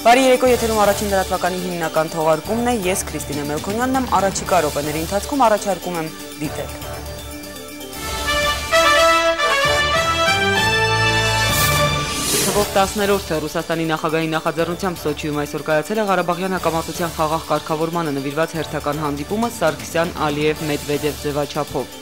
Բարի երեկո, եթերում առաջին լրատվականի հիմնական թողարկումն է, ես Քրիստինե Մելքոնյանն եմ, առաջիկա րոպեների ընթացքում առաջարկում եմ դիտել։ Թվով 10-րդը Ռուսաստանի նախագահի նախաձեռնությամբ Սոչիում այսօր կայացել է Ղարաբաղյան հակամարտության խաղաղ կարգավորմանը նվիրված հերթական հանդիպումը Սարգսյան-Ալիև-Մեդվեդև ձևաչափով։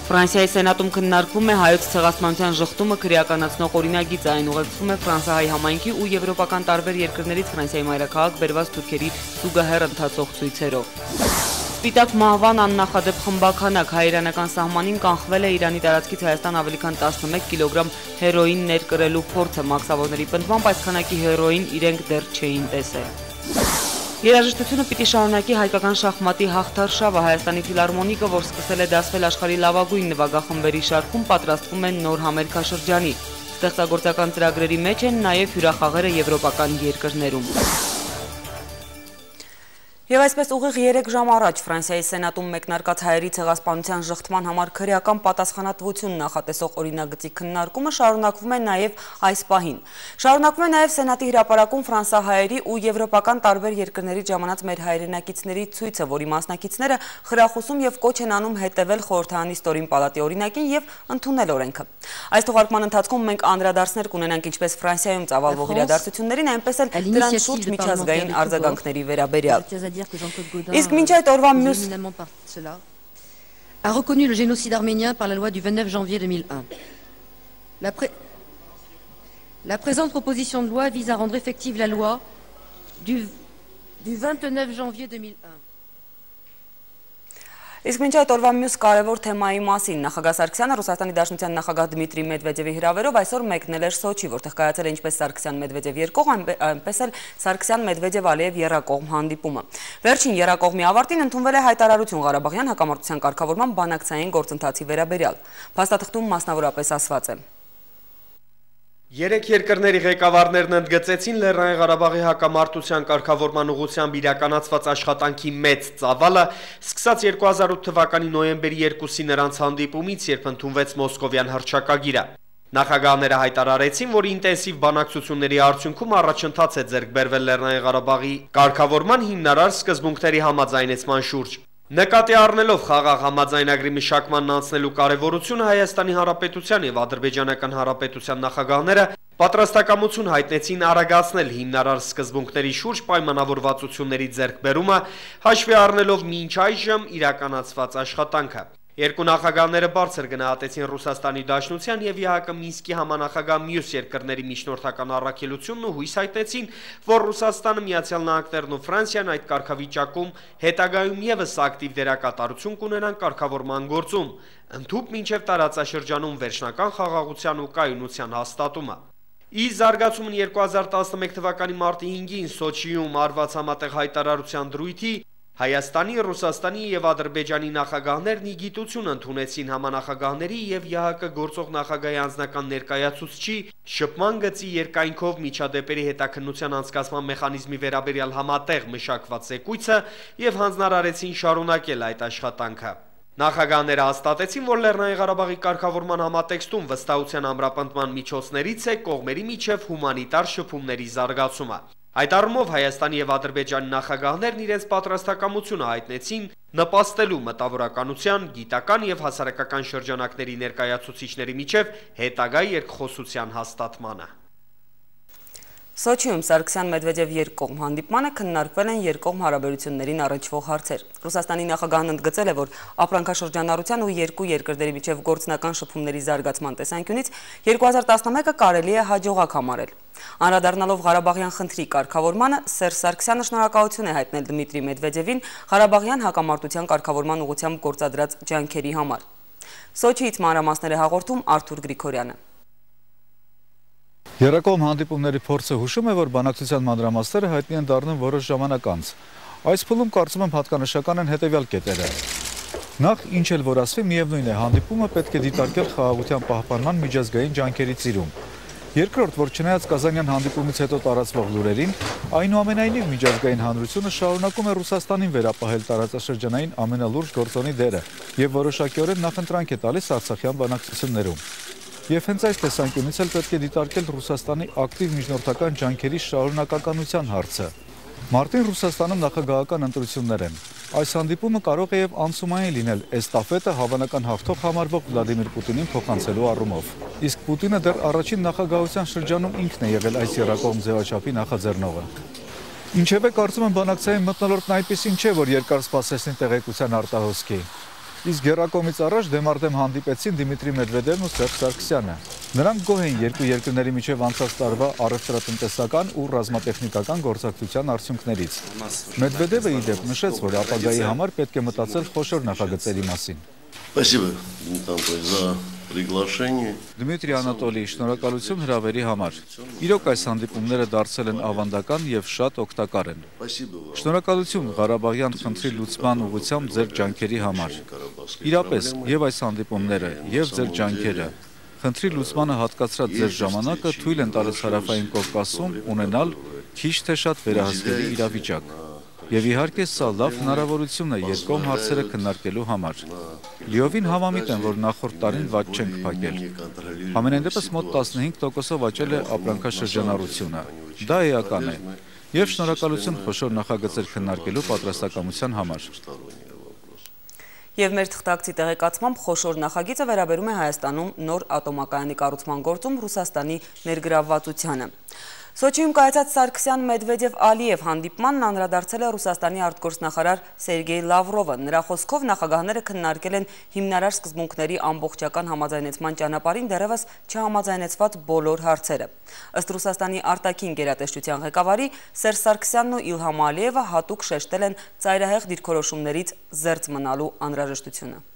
Ֆրանսիայի սենատում քննարկվում է հայոց ցեղասպանության ժխտումը քրեականացնող օրինագիծ, այն ուղեկցվում է Ֆրանսահայ համայնքի ու եվրոպական տարբեր երկրներից Ֆրանսիայի մայրաքաղաք բերված թուրքերի զուգահեռ ընթացող ցույցերով։ Սպիտակ մահվան աննախադեպ խմբաքանակ հայ-իրանական սահմանին կանխվել է Իրանի տարածքից Հայաստան ավելի քան 11 կիլոգրամ հերոին ներկրելու փորձը, մաքսավորների պնդմամբ այս քանակի հերոին իրենք դեռ չէին տեսել։ Երաժշտությունը պիտի շարունակի հայկական շախմատի հաղթարշավը, Հայաստանի ֆիլհարմոնիկը, որ սկսել է դասվել աշխարհի լավագույն նվագախմբերի շարքում, պատրաստվում են նոր համերգաշրջանի։ Ստեղծագործական ծրագրերի մեջ են նաև հյուրախաղերը եվրոպական երկրներում։ Եվ այսպես ուղիղ 3 ժամ առաջ Ֆրանսիայի սենատում մեկնարկած հայերի ցեղասպանության ժխտման համար քրեական պատասխանատվություն նախատեսող օրինագծի քննարկումը շարունակվում է նաև այս պահին։ Շարունակվում է նաև Սենատի հրապարակում ֆրանսահայերի ու եվրոպական տարբեր երկրներից ժամանած մեր հայրենակիցների ցույցը, որի մասնակիցները խրախուսում եւ կոչ են անում հետևել խորհրդարանի ստորին պալատի օրինակին եւ ընդունել օրենքը։ Այս թողարկման ընթացքում մենք անդրադարձներ կունենանք ինչպես Ֆրանսիայում ծավալվող իրադարձություններին, այնպես էլ դրանց շուրջ միջազգային արձագանքների վերաբերյալ։ A reconnu le génocide arménien par la loi du 29 janvier 2001. La présente proposition de loi vise à rendre effective la loi du 29 janvier 2001. Իսկ մինչ այդ օրվա մյուս կարևոր թեմայի մասին նախագահ Սարգսյանը Ռուսաստանի Դաշնության նախագահ Դմիտրի Մեդվեդևի հրավերով այսօր մեկնել էր Սոչի, որտեղ կայացել է ինչպես Սարգսյան-Մեդվեդև երկկողմ, այնպես էլ Սարգսյան-Մեդվեդև-Ալիև եռակողմ հանդիպումը։ Վերջին եռակողմի ավարտին ընդունվել է հայտարարություն Ղարաբաղյան հակամարտության կարգավորման բանակցային գործընթացի վերաբերյալ։ Փաստաթղթում մասնավորապես ասված է. Երեք երկրների ղեկավարներն ընդգծեցին Լեռնային Ղարաբաղի հակամարտության կարգավորման ուղղությամբ իրականացված աշխատանքի մեծ ծավալը, սկսած 2008 թվականի նոյեմբերի 2-ի նրանց հանդիպումից, երբ ընդունվեց Մոսկովյան հռչակագիրը։ Նախագահները հայտարարեցին, որ ինտենսիվ բանակցությունների արդյունքում առաջընթաց է ձեռք բերվել Լեռնային Ղարաբաղի կարգավորման հիմնարար սկզբունքների համաձայնեցման շուրջ։ Նկատի առնելով խաղաղ համաձայնագրի մշակմանն անցնելու կարևորությունը Հայաստանի Հանրապետության եւ Ադրբեջանական Հանրապետության նախագահները պատրաստակամություն հայտնեցին արագացնել հիմնարար սկզբունքների շուրջ պայմանավորվածությունների ձեռքբերումը, հաշվի առնելով մինչ այժմ իրականացված աշխատանքը։ Երկու նախագահները բարձր գնահատեցին Ռուսաստանի Դաշնության եւ ԵԱՀԿ Մինսկի համանախագահ մյուս երկրների միջնորդական առաքելությունն ու հույս հայտնեցին, որ Ռուսաստանը, Միացյալ Նահանգներն ու Ֆրանսիան այդ կարգավիճակում հետագայում եւս ակտիվ դերակատարություն կունենան կարգավորման գործում, ընդհուպ մինչեւ տարածաշրջանում վերջնական խաղաղության ու կայունության հաստատումը։ Ի զարգացումն 2011 թվականի մարտի 5-ին Սոչիում արված համատեղ հայտարարության դրույթի Հայաստանի, Ռուսաստանի եւ Ադրբեջանի նախագահներն ի գիտություն ընդունեցին համանախագահների եւ ԵԱՀԿ գործող նախագահի անձնական ներկայացուցչի շփման գծի երկայնքով միջադեպերի հետաքննության անցկացման մեխանիզմի վերաբերյալ համատեղ մշակված զեկույցը եւ հանձնարարեցին շարունակել այդ աշխատանքը։ Նախագահները հաստատեցին, որ Լեռնային Ղարաբաղի կարգավորման համատեքստում վստահության ամրապնդման միջոցներից է կողմերի միջև հումանիտար շփումների զարգացումը։ Այդ առումով Հայաստանի եւ Ադրբեջանի նախագահներն իրենց պատրաստակամությունը հայտնեցին նպաստելու մտավորականության, գիտական եւ հասարակական շրջանակների ներկայացուցիչների միջև հետագա երկխոսության հաստատմանը։ Սոչիում Սարգսյան-Մեդվեդև երկկողմ հանդիպմանը քննարկվել են երկկողմ հարաբերություններին առնչվող հարցեր։ Ռուսաստանի նախագահն ընդգծել է, որ ապրանքաշրջանառության ու երկու երկրների միջև գործնական շփումների զարգացման տեսանկյունից 2011-ը կարելի է հաջողակ համարել։ Անդրադառնալով Ղարաբաղյան խնդրի կարգավորմանը, Սերժ Սարգսյանը շնորհակալություն է հայտնել Դմիտրի Մեդվեդևին Ղարաբաղյան հակամարտության կարգավորման ուղղությամբ գործադրած ջանքերի համար։ Սոչիից մանրամասներ է հաղորդում Արթուր Գրիգորյանը։ Եռակողմ հանդիպումների փորձը հուշում է, որ բանակցության մանրամասները հայտնի են դառնում որոշ ժամանակ անց։ Այս փուլում կարծում եմ հատկանշական են հետևյալ կետերը։ Նախ, ինչ էլ որ ասվի, միևնույն է, հանդիպումը պետք է դիտարկել խաղաղության պահպանման միջազգային ջանքերի ծիրում։ Երկրորդ, որ չնայած Կազանյան հանդիպումից հետո տարածվող լուրերին, այնուամենայնիվ միջազգային հանրությունը շարունակում է Ռուսաստանին վերապահել տարածաշրջանային ամենալուրջ գործոնի դերը եւ որոշակիորեն նախընտրանք է տալիս Արցախյան բանակցություններում։ Եվ հենց այս տեսանկյունից էլ պետք է դիտարկել Ռուսաստանի ակտիվ միջնորդական ջանքերի շարունակականության հարցը։ Մարտին Ռուսաստանում նախագահական ընտրություններ են։ Այս հանդիպումը կարող է եւ անցումային լինել էստաֆետը հավանական հաղթող համարվող Վլադիմիր Պուտինին փոխանցելու առումով։ Իսկ Պուտինը դեռ առաջին նախագահության շրջանում ինքն է եղել այս եռակողմ ձևաչափի նախաձեռնողը։ Ինչևէ, կարծում եմ բանակցային մթնոլորտն այնպեսին չէ, որ երկար սպասեցին տեղեկության արտահոսքի։ Իսկ գերակոմից առաջ դեմարդեմ հանդիպեցին Դիմիտրի Մեդվեդևն ու Սերժ Սարգսյանը։ Նրանք գոհ էին երկու երկրների միջև անցած տարվա առևտրատնտեսական ու ռազմատեխնիկական գործակցության արդյունքներից։ Մեդվեդևը ի դեպ նշեց, որ ապագայի համար պետք է մտածել խոշոր նախագծերի մասին։ Դմիտրի Անատոլիի, շնորհակալություն հրավերի համար։ Իրոք այս հանդիպումները դարձել են ավանդական եւ շատ օգտակար են։ Շնորհակալություն Ղարաբաղյան խնդրի լուծման ուղղությամբ ձեր ջանքերի համար։ Իրապես, եւ այս հանդիպումները, եւ ձեր ջանքերը խնդրի լուծմանը հատկացրած ձեր ժամանակը թույլ են տալիս Հարավային Կովկասում ունենալ քիչ թե շատ վերահսկելի իրավիճակ։ Եվ իհարկե սա լավ հնարավորություն է երկկողմ հարցերը քննարկելու համար։ Լիովին համամիտ եմ, որ նախորդ տարին վատ չենք փակել։ Համենայն դեպս մոտ 15%-ով աճել է ապրանքաշրջանառությունը։ Դա էական է։ Եվ շնորհակալություն խոշոր նախագծեր քննարկելու պատրաստակամության համար։ Եվ մեր թղթակցի տեղեկացմամբ խոշոր նախագիծը վերաբերում է Հայաստանում նոր ատոմակայանի կառուցման գործում Ռուսաստանի ներգրավվածությանը։ Սոչիում կայացած Սարգսյան-Մեդվեդև-Ալիև հանդիպմանն անդրադարձել է Ռուսաստանի արտգործնախարար Սերգեյ Լավրովը։ Նրա խոսքով նախագահները քննարկել են հիմնարար սկզբունքների ամբողջական համաձայնեցման ճանապարհին դեռևս չհամաձայնեցված բոլոր հարցերը։ Ըստ Ռուսաստանի արտաքին գերատեսչության ղեկավարի Սերժ Սարգսյանն ու Իլհամ Ալիևը հատուկ շեշտել են ծայրահեղ դիրքորոշումներից զերծ մնալու անհրաժեշտությունը։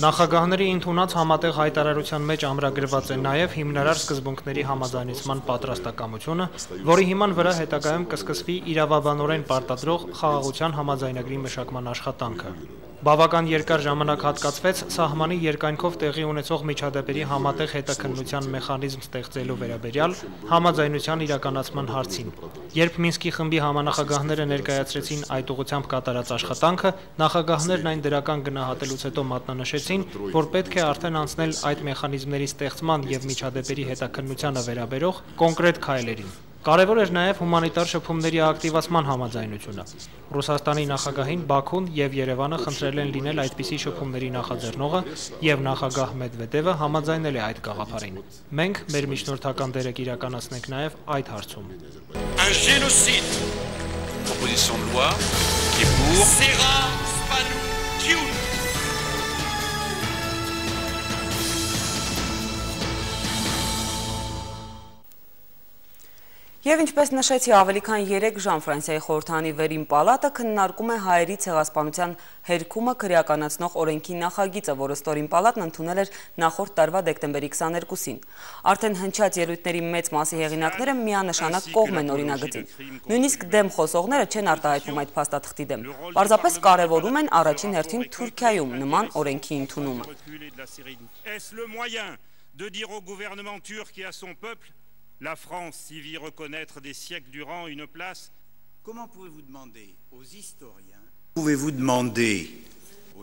Նախագահների ընդունած համատեղ հայտարարության մեջ ամրագրված է նաև հիմնարար սկզբունքների համաձայնեցման պատրաստակամությունը, որի հիման վրա հետագայում կսկսվի իրավաբանորեն պարտադրող խաղաղության համաձայնագրի մշակման աշխատանքը։ Բավական երկար ժամանակ հատկացվեց սահմանի երկայնքով տեղի ունեցող միջադեպերի համատեղ հետաքննության մեխանիզմ ստեղծելու վերաբերյալ համաձայնության իրականացման հարցին։ Երբ Մինսկի խմբի համանախագահները ներկայացրեցին այդ ուղղությամբ կատարած աշխատանքը, նախագահներն այն դրական գնահատելուց հետո մատնանշեցին, որ պետք է արդեն անցնել այդ մեխանիզմների ստեղծման եւ միջադեպերի հետաքննությանը վերաբերող կոնկրետ քայլերին։ Կարևոր էր նաև հումանիտար շփումների ակտիվացման համաձայնությունը։ Ռուսաստանի նախագահին Բաքուն եւ Երևանը խնդրել են լինել այդպիսի շփումների նախաձեռնողը եւ նախագահ Մեդվեդևը համաձայնել է այդ գաղափարին։ Մենք մեր միջնորդական դերը կիրականացնենք նաև այդ հարցում։ Un génocide. Proposition de loi qui est pour Serra Spanou. Եվ ինչպես նշեցի, ավելի քան 3 ժամ Ֆրանսիայի խորհրդարանի վերին պալատը քննարկում է հայերի ցեղասպանության հերքումը քրեականացնող օրենքի նախագիծը, որը ստորին պալատն ընդունել էր նախորդ տարվա դեկտեմբերի 22-ին։ Արդեն հնչած ելույթների մեծ մասի հեղինակները միանշանակ կողմ են օրինագծին։ Նույնիսկ դեմ խոսողները չեն արտահայտվում այդ փաստաթղթի դեմ։ Պարզապես կարևորում են առաջին հերթին Թուրքիայում նման օրենքի ընդունումը։ La France s'y vit reconnaître des siècles durant une place. Comment pouvez-vous demander aux historiens? Pouvez-vous demander?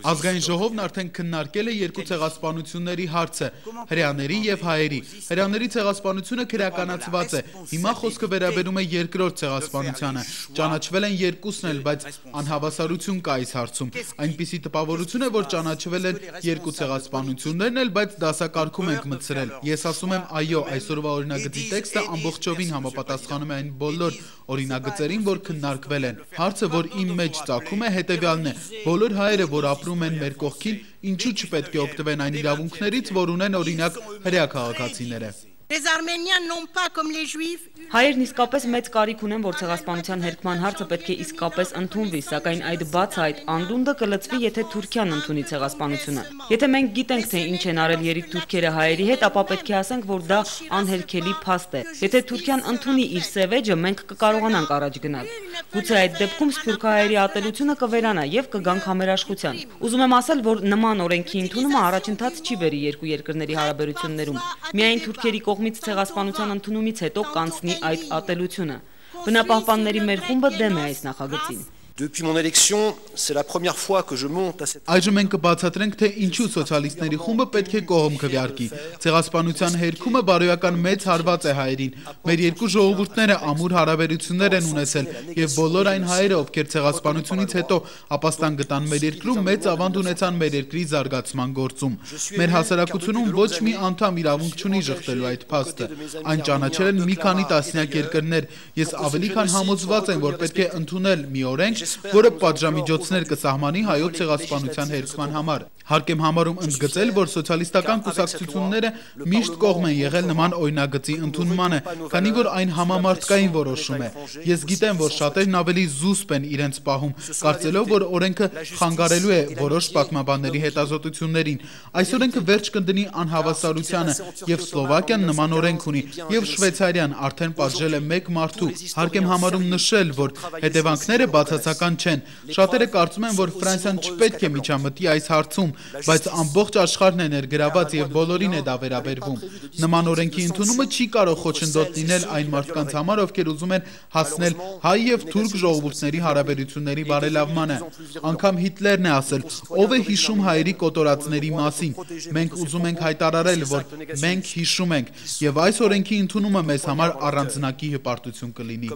Ազգային ժողովն արդեն քննարկել է երկու ցեղասպանությունների հարցը՝ հրեաների եւ հայերի։ Հրեաների ցեղասպանությունը քրեականացված է։ Հիմա խոսքը վերաբերում է երկրորդ ցեղասպանությանը։ Ճանաչվել են երկուսն էլ, բայց անհավասարություն կա այս հարցում։ Այնպիսի տպավորություն է, որ ճանաչվել են երկու ցեղասպանություններն էլ, բայց դասակարգում ենք մտցրել։ Ես ասում եմ, այո, այսօրվա օրինագծի տեքստը ամբողջովին համապատասխանում է այն բոլոր օրինագծերին, որ քննարկվել են։ Հարցը, որ իմ մեջ ծագում է, հետեւյալն է. բոլոր հայերը, որ ապրում են մեր կողքին, ինչու չպետք է օգտվեն այն իրավունքներից, որ ունեն օրինակ հրեա քաղաքացիները։ Հայերն իսկապես մեծ կարիք ունեն, որ ցեղասպանության հերքման հարցը պետք է իսկապես ընդունվի, սակայն այդ բաց այդ անդունդը կլծվի, եթե Թուրքիան ընդունի ցեղասպանությունը։ Եթե մենք գիտենք, թե ինչ են արել երիկ թուրքերը հայերի հետ, ապա պետք է ասենք, որ դա անհերքելի փաստ է։ Եթե Թուրքիան ընդունի իր սևեջը, մենք կկարողանանք առաջ գնալ։ Գուցե այդ դեպքում սփյուռքահայերի ատելությունը կվերանա եւ կգանք համերաշխության։ Ուզում եմ ասել, որ նման օրենքի ընդունումը առաջընթաց չի բերի երկու երկրների հարաբերություններում։ Միայն թուրքերի կողմից ցեղասպանության ընդունումից հետո կանցնի այդ ատելությունը։ Բնապահպանների մեր խումբը դեմ է այս նախագծին։ Depuis mon élection, c'est la première fois que je monte à cette... Այժմ մենք կբացատրենք, թե ինչու սոցիալիստների խումբը պետք է կողմ քվեարկի։ Ցեղասպանության հերքումը բարոյական մեծ հարված է հայերին։ Մեր երկու ժողովուրդները ամուր հարաբերություններ են ունեցել, եւ բոլոր այն հայերը, ովքեր ցեղասպանությունից հետո ապաստան գտան մեր երկրում, մեծ ավանդ ունեցան մեր երկրի զարգացման գործում։ Մեր հասարակությունում ոչ մի անդամ իրավունք չունի ժխտելու այդ փաստը։ Այն ճանաչել են մի քանի տասնյակ երկրներ։ Ես ավելի քան համոզված եմ, որ պետք է ընդունել մի օրենք, որը պատժամիջոցներ կսահմանի հայոց ցեղասպանության հերքման համար։ Հարկ եմ համարում ընդգծել, որ սոցիալիստական կուսակցությունները միշտ կողմ են եղել նման օրինագծի ընդունմանը, քանի որ այն համամարտկային որոշում է։ Ես գիտեմ, որ շատերն ավելի զուսպ են իրենց պահում, կարծելով, որ օրենքը խանգարելու է որոշ պատմաբանների հետազոտություններին։ Այս օրենքը վերջ կդնի անհավասարությանը, եւ Սլովակիան նման օրենք ունի, եւ Շվեյցարիան արդեն պատժել է 1 մարդու։ Հարկ եմ համարում նշել, որ հետևանքները բացասական չեն։ Շատերը կարծում են, որ Ֆրանսիան չպետք է միջամտի այս հարցում, բայց ամբողջ աշխարհն է ներգրաված եւ բոլորին է դա վերաբերվում։ Նման օրենքի ընդունումը չի կարող խոչընդոտ լինել այն մարդկանց համար, ովքեր ուզում են հասնել հայ եւ թուրք ժողովուրդների հարաբերությունների բարելավմանը։ Անկամ Հիտլերն է ասել. ով է հիշում հայերի կոտորածների մասին։ Մենք ուզում ենք հայտարարել, որ մենք հիշում ենք, եւ այս օրենքի ընդունումը մեզ համար առանձնակի հպարտություն կլինի։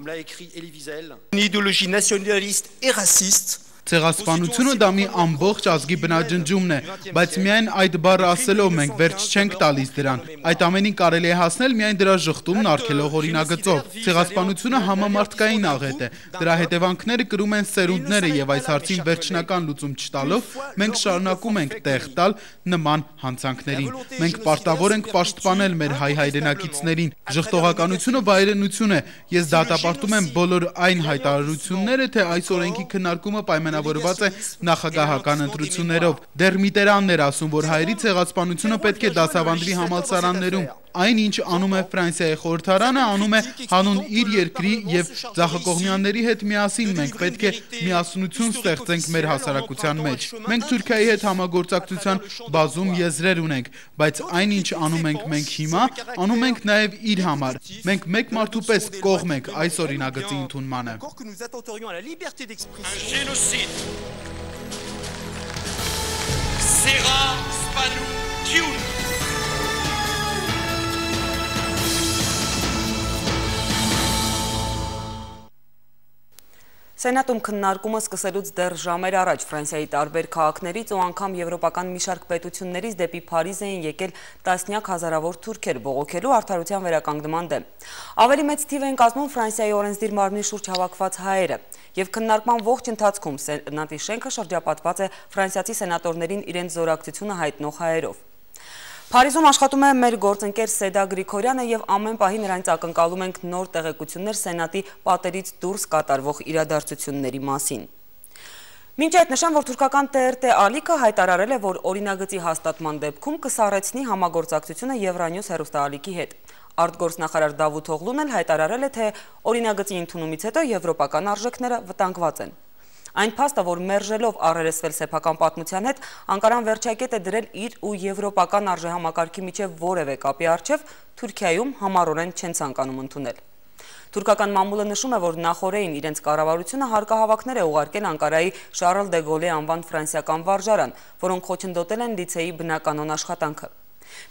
Une idéologie nationaliste et raciste. Ցեղասպանությունը դա մի ամբողջ ազգի բնաջնջումն է, բայց միայն այդ բառը ասելով մենք վերջ չենք տալիս դրան։ Այդ ամենին կարելի է հասնել միայն դրա ժխտումն արգելող օրինագծով։ Ցեղասպանությունը համամարտկային աղետ է։ Դրա հետևանքները կրում են սերունդները եւ այս հարցին վերջնական լուծում չտալով մենք շարունակում ենք տեղ տալ նման հանցանքներին։ Մենք պարտավոր ենք պաշտպանել մեր հայ հայրենակիցներին։ Ժխտողականությունը վայրենություն է։ Ես դատապարտում եմ բոլոր այն հայտարարությունները, թե այս օրենքի քննարկումը պայմանավորված է նախագահական ընտրություններով։ Դեռ Միտերանն էր ասում, որ հայերի ցեղասպանությունը պետք է դասավանդվի համալսարաններում։ Այն, ինչ անում է Ֆրանսիայի խորհրդարանը, անում է հանուն իր երկրի եւ ձախակողմյանների հետ միասին մենք պետք է միասնություն ստեղծենք մեր հասարակության մեջ։ Մենք Թուրքիայի հետ համագործակցության բազում եզրեր ունենք, բայց այն, ինչ անում ենք մենք հիմա, անում ենք նաեւ իր համար։ Մենք մեկ մարդու պես կողմ ենք այս օրինագծի ընդունմանը։ Սենատում քննարկումը սկսելուց դեռ ժամեր առաջ Ֆրանսիայի տարբեր քաղաքներից ու անգամ եվրոպական մի շարք պետություններից դեպի Փարիզ էին եկել տասնյակ հազարավոր թուրքեր բողոքելու արդարության վերականգնման դեմ։ Ավելի մեծ թիվ են կազմում Ֆրանսիայի օրենսդիր մարմնի շուրջ հավաքված հայերը, եւ քննարկման ողջ ընթացքում Սենատի շենքը շրջապատված է ֆրանսիացի սենատորներին իրենց զորակցությունը հայտնող հայերով։ Փարիզում աշխատում է մեր գործընկեր Սեդա Գրիգորյանը եւ ամեն պահի նրանց ակնկալում ենք նոր տեղեկություններ Սենատի պատերից դուրս կատարվող իրադարձությունների մասին։ Մինչ այդ նշեմ, որ թուրքական TRT ալիքը հայտարարել է, որ օրինագծի հաստատման դեպքում կսառեցնի համագործակցությունը Եվրանյուս հեռուստաալիքի հետ։ Արտգործնախարար Դավութ Օղլուն էլ հայտարարել է, թե օրինագծի ընդունումից հետո եվրոպական արժեքները վտանգված են։ Այն փաստը, որ մերժելով առերեսվել սեփական պատմության հետ, Անկարան վերջակետ է դրել իր ու եվրոպական արժեհամակարգի միջև որևէ կապի առջև, Թուրքիայում համառորեն չեն ցանկանում ընդունել։ Թուրքական մամուլը նշում է, որ նախորդին իրենց կառավարությունը հարկահավաքներ է ուղարկել Անկարայի Շարլ դե Գոլի անվան ֆրանսիական վարժարան, որոնք խոչընդոտել են լիցեի բնականոն աշխատանքը։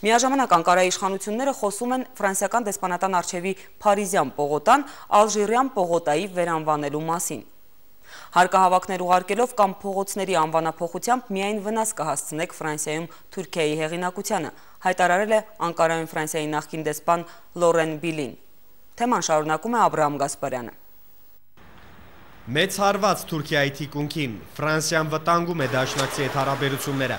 Միաժամանակ Անկարայի իշխանությունները խոսում են ֆրանսիական դեսպանատան առջևի Փարիզյան պողոտան Ալժիրյան պողոտայի վերանվանելու մասին։ Հարկահավաքներ ուղարկելով կամ փողոցների անվանափոխությամբ միայն վնաս կհասցնեք Ֆրանսիայում Թուրքիայի հեղինակությանը, հայտարարել է Անկարայում Ֆրանսիայի նախկին դեսպան Լորեն Բիլին։ Թեման շարունակում է Աբրահամ Գասպարյանը։ Մեծ հարված Թուրքիայի թիկունքին, Ֆրանսիան վտանգում է դաշնակցի հետ հարաբերությունները,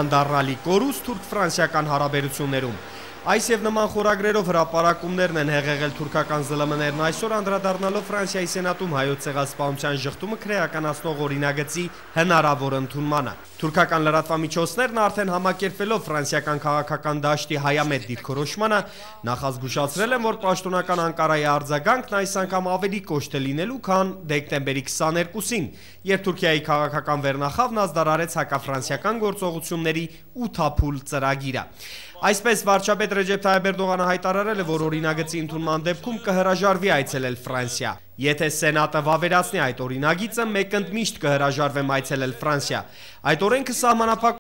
անդառնալի կորուստ թուրք-ֆրանսիական հարաբերություններում։ Այս եւ նման խորագրերով հրապարակումներն են հեղեղել թուրքական ԶԼՄ-ներն այսօր անդրադառնալով Ֆրանսիայի սենատում հայոց ցեղասպանության ժխտումը քրեականացնող օրինագծի հնարավոր ընդունմանը։ Թուրքական լրատվամիջոցներն արդեն համակերպվելով ֆրանսիական քաղաքական դաշտի հայամետ դիրքորոշմանը նախազգուշացրել են, որ պաշտոնական Անկարայի արձագանքն այս անգամ ավելի կոշտ է լինելու, քան դեկտեմբերի 22-ին, երբ Թուրքիայի քաղաքական վերնախավն ազդարարեց հակաֆրանսիական գործողությունների 8 փուլ ծրագիրը։ Այսպես վարչապետ Ռեջեփ Թայիփ Էրդողանը հայտարարել է, որ օրինագծի ընդունման դեպքում կհրաժարվի այցելել Ֆրանսիա։ Եթե Սենատը վավերացնի այդ օրինագիծը, մեկ ընդմիշտ կհրաժարվեմ այցելել Ֆրանսիա։ Այդ օրենքը սահմանափակ